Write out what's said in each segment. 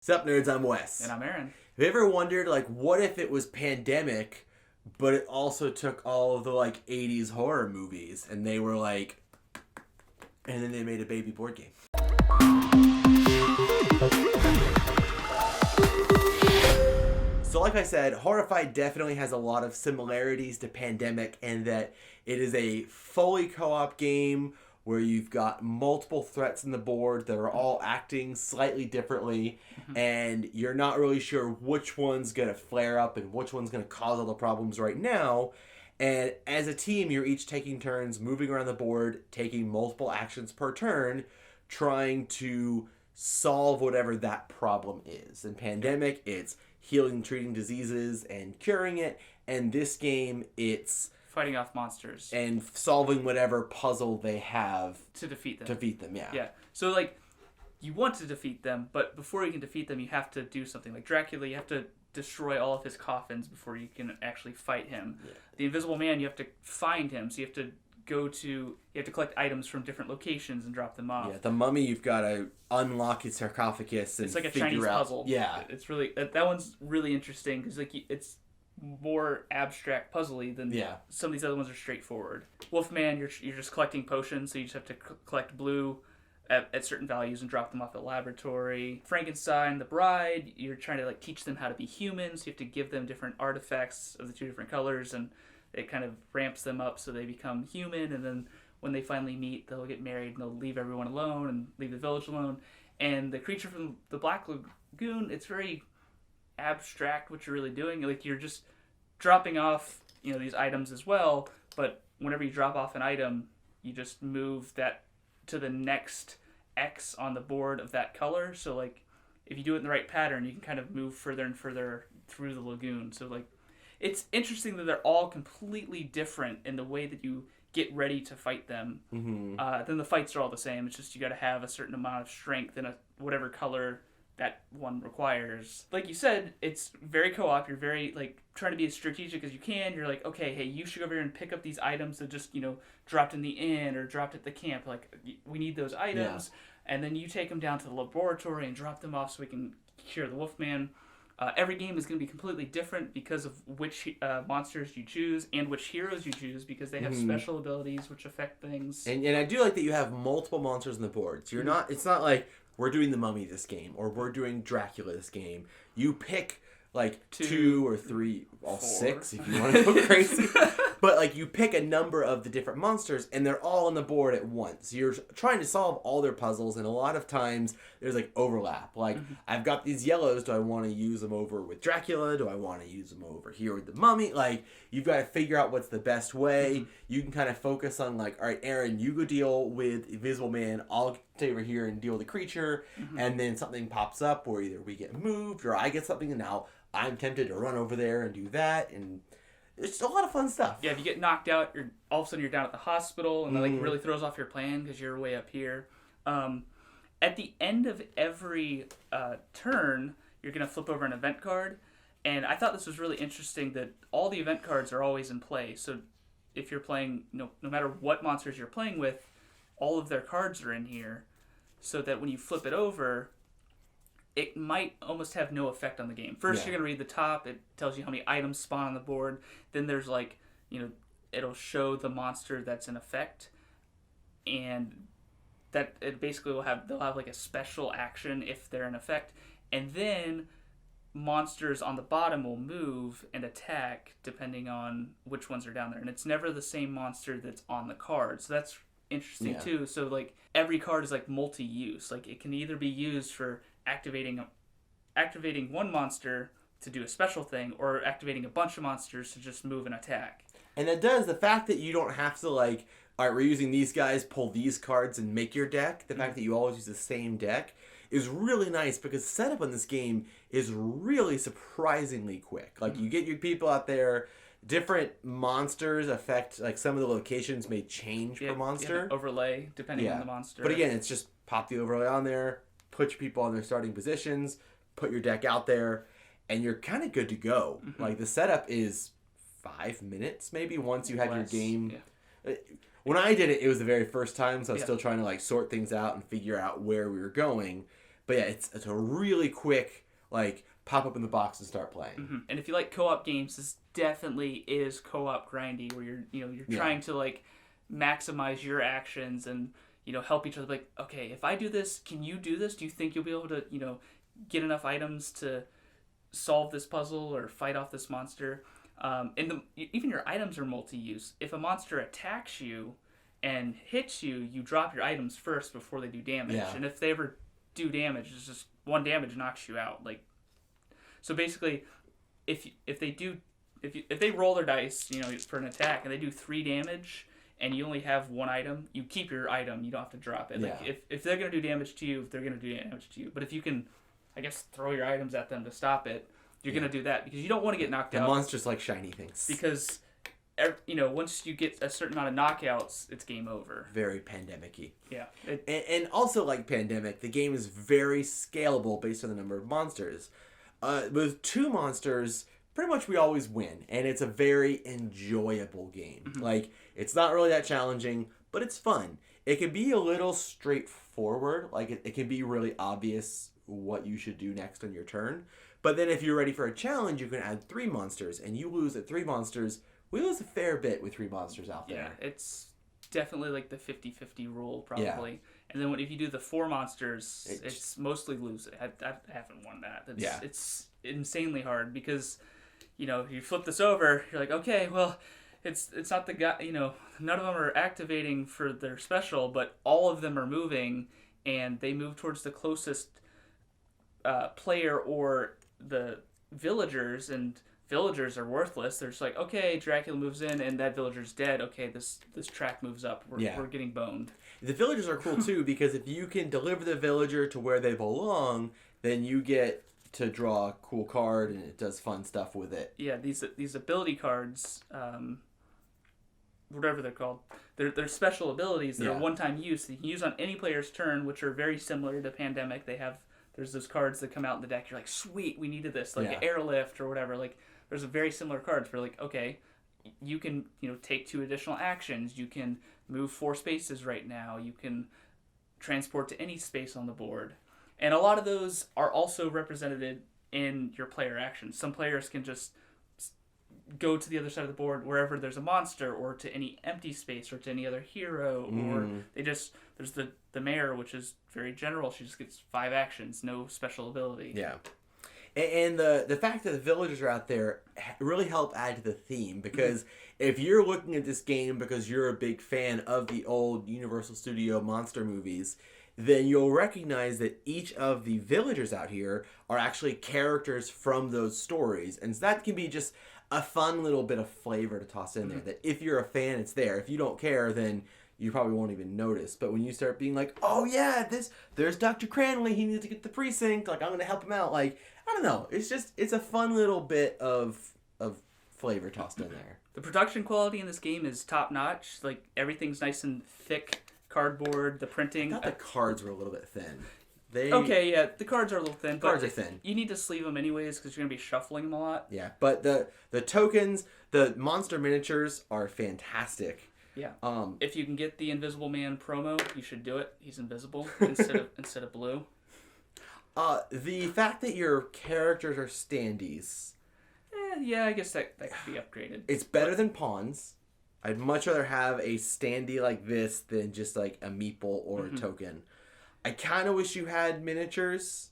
Sup, nerds? I'm Wes. And I'm Aaron. Have you ever wondered, what if it was pandemic, but it also took all of the, 80s horror movies, and they were and then they made a baby board game? So like I said, Horrified definitely has a lot of similarities to Pandemic in that it is a fully co-op game where you've got multiple threats in the board that are all acting slightly differently, and you're not really sure which one's going to flare up and which one's going to cause all the problems right now. And as a team, you're each taking turns moving around the board, taking multiple actions per turn, trying to solve whatever that problem is. In Pandemic, it's healing, treating diseases, and curing it. And this game, it's fighting off monsters and solving whatever puzzle they have to defeat them. Yeah. So, you want to defeat them, but before you can defeat them, you have to do something. Like Dracula, you have to destroy all of his coffins before you can actually fight him. Yeah. The Invisible Man, you have to find him, so you have to collect items from different locations and drop them off. Yeah, the Mummy, you've got to unlock his sarcophagus and it's like a Chinese puzzle. Yeah, it's really that one's really interesting because it's more abstract puzzly than some of these other ones are straightforward. Wolfman, you're just collecting potions, so you just have to collect blue at certain values and drop them off at the laboratory. Frankenstein, the Bride, you're trying to teach them how to be human, so you have to give them different artifacts of the two different colors, and it kind of ramps them up so they become human, and then when they finally meet, they'll get married and they'll leave everyone alone and leave the village alone. And the creature from the Black Lagoon, it's very abstract what you're really doing. You're just dropping off, these items as well, but whenever you drop off an item, you just move that to the next X on the board of that color. So if you do it in the right pattern, you can kind of move further and further through the lagoon. So it's interesting that they're all completely different in the way that you get ready to fight them. Mm-hmm. Then the fights are all the same. It's just you got to have a certain amount of strength in whatever color that one requires. Like you said, it's very co-op. You're very trying to be as strategic as you can. You're okay, hey, you should go over here and pick up these items that just dropped in the inn or dropped at the camp. We need those items, and then you take them down to the laboratory and drop them off so we can cure the Wolfman. Every game is going to be completely different because of which monsters you choose and which heroes you choose, because they have special abilities which affect things. And I do like that you have multiple monsters on the board. So it's not like we're doing the Mummy this game or we're doing Dracula this game. You pick two or three, all 4. 6 if you want to go crazy. But you pick a number of the different monsters and they're all on the board at once. You're trying to solve all their puzzles, and a lot of times there's overlap. I've got these yellows, do I want to use them over with Dracula? Do I want to use them over here with the Mummy? You've got to figure out what's the best way. You can kind of focus on all right, Aaron, you go deal with Invisible Man, I'll stay over here and deal with the creature, and then something pops up where either we get moved or I get something, and now I'm tempted to run over there and do that, and it's a lot of fun stuff. Yeah, if you get knocked out, all of a sudden you're down at the hospital, and that really throws off your plan because you're way up here. At the end of every turn, you're going to flip over an event card, and I thought this was really interesting that all the event cards are always in play. So if you're playing, no matter what monsters you're playing with, all of their cards are in here, so that when you flip it over, it might almost have no effect on the game. First, you're going to read the top. It tells you how many items spawn on the board. Then there's it'll show the monster that's in effect. And that it basically they'll have a special action if they're in effect. And then monsters on the bottom will move and attack depending on which ones are down there. And it's never the same monster that's on the card. So that's interesting too. So every card is multi-use. It can either be used for activating one monster to do a special thing, or activating a bunch of monsters to just move and attack. And it does, the fact that you don't have to all right, we're using these guys, pull these cards and make your deck, the fact that you always use the same deck is really nice, because the setup on this game is really surprisingly quick. You get your people out there, different monsters affect, some of the locations may change per monster. Overlay depending on the monster. But again, it's just pop the overlay on there, put your people on their starting positions, put your deck out there, and you're kind of good to go. The setup is 5 minutes maybe once you have your game. Yeah. When I did it, it was the very first time, so I was still trying to sort things out and figure out where we were going. But yeah, it's a really quick, like, pop up in the box and start playing. Mm-hmm. And if you like co-op games, this definitely is co-op grindy, where you're trying to like maximize your actions and help each other. Like, okay, if I do this, can you do this? Do you think you'll be able to get enough items to solve this puzzle or fight off this monster? And even your items are multi-use. If a monster attacks you and hits you, you drop your items first before they do damage. Yeah. And if they ever do damage, it's just one damage knocks you out. Like, so basically, if they roll their dice, for an attack and they do 3 damage and you only have 1 item, you keep your item. You don't have to drop it. Yeah. Like if they're gonna do damage to you, they're gonna do damage to you. But if you can, I guess, throw your items at them to stop it, you're gonna do that because you don't want to get knocked out. The monsters like shiny things. Because once you get a certain amount of knockouts, it's game over. Very pandemic-y. Yeah. And also like Pandemic, the game is very scalable based on the number of monsters. With 2 monsters, pretty much we always win, and it's a very enjoyable game. Mm-hmm. Like, it's not really that challenging, but it's fun. It can be a little straightforward. Like, it can be really obvious what you should do next on your turn. But then if you're ready for a challenge, you can add 3 monsters, and you lose at 3 monsters. We lose a fair bit with 3 monsters out there. Yeah, it's definitely like the 50-50 rule, probably. Yeah. And then if you do the 4 monsters, it's mostly lose. I haven't won that. It's insanely hard because, you flip this over, you're like, okay, well, it's not the guy, none of them are activating for their special, but all of them are moving, and they move towards the closest player or the villagers, and villagers are worthless. They're just like, okay, Dracula moves in and that villager's dead. Okay, this track moves up. We're getting boned. The villagers are cool too because if you can deliver the villager to where they belong, then you get to draw a cool card and it does fun stuff with it. Yeah, these ability cards, whatever they're called, they're special abilities that are one-time use that you can use on any player's turn, which are very similar to Pandemic. There's those cards that come out in the deck. You're like, sweet, we needed this, like an airlift or whatever. Like, there's a very similar cards where, like, okay, you can, take 2 additional actions. You can move 4 spaces right now. You can transport to any space on the board. And a lot of those are also represented in your player actions. Some players can just go to the other side of the board wherever there's a monster, or to any empty space, or to any other hero, or there's the mayor, which is very general. She just gets 5 actions, no special ability. Yeah. And the fact that the villagers are out there really help add to the theme, because if you're looking at this game because you're a big fan of the old Universal Studio monster movies, then you'll recognize that each of the villagers out here are actually characters from those stories. And so that can be just a fun little bit of flavor to toss in there, that if you're a fan, it's there. If you don't care, then you probably won't even notice. But when you start being like, oh yeah, there's Dr. Cranley, he needs to get the precinct, like, I'm going to help him out. Like, I don't know. It's a fun little bit of flavor tossed in there. The production quality in this game is top notch. Like, everything's nice and thick cardboard, the printing. I thought the cards were a little bit thin. Okay, yeah, the cards are a little thin. Cards are thin. You need to sleeve them anyways because you're going to be shuffling them a lot. Yeah, but the tokens, the monster miniatures are fantastic. Yeah. If you can get the Invisible Man promo, you should do it. He's invisible instead of blue. The fact that your characters are standees. Yeah, I guess that could be upgraded. It's better than pawns. I'd much rather have a standee like this than just like a meeple or a token. I kind of wish you had miniatures.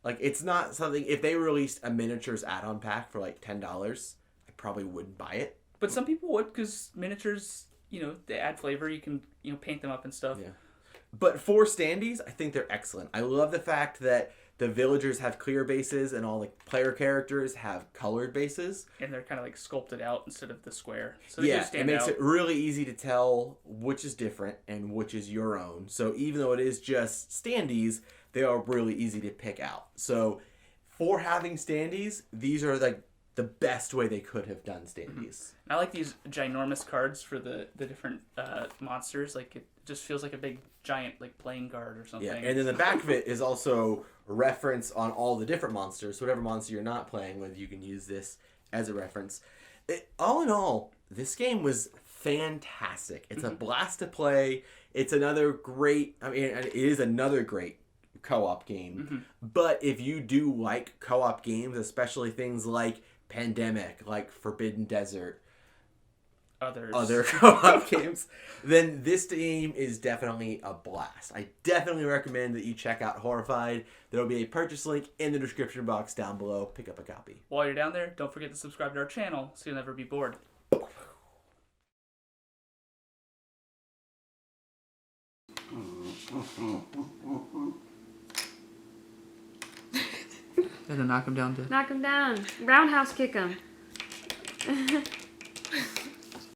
Like, it's not something... If they released a miniatures add-on pack for like $10, I probably wouldn't buy it. But some people would, because miniatures, they add flavor. You can, paint them up and stuff. Yeah. But for standees, I think they're excellent. I love the fact that the villagers have clear bases and all the player characters have colored bases. And they're kind of like sculpted out instead of the square. So it makes it really easy to tell which is different and which is your own. So even though it is just standees, they are really easy to pick out. So for having standees, these are like the best way they could have done standees. I like these ginormous cards for the different monsters. Like, it just feels like a big giant like playing card or something. Yeah, and then the back of it is also a reference on all the different monsters. So whatever monster you're not playing with, you can use this as a reference. All in all, this game was fantastic. It's a blast to play. It's another great... it is another great co-op game. But if you do like co-op games, especially things like Pandemic, like Forbidden Desert, other co-op games, then this game is definitely a blast. I definitely recommend that you check out Horrified. There will be a purchase link in the description box down below. Pick up a copy. While you're down there, don't forget to subscribe to our channel so you'll never be bored. And then knock him down. Knock him down. Roundhouse kick him.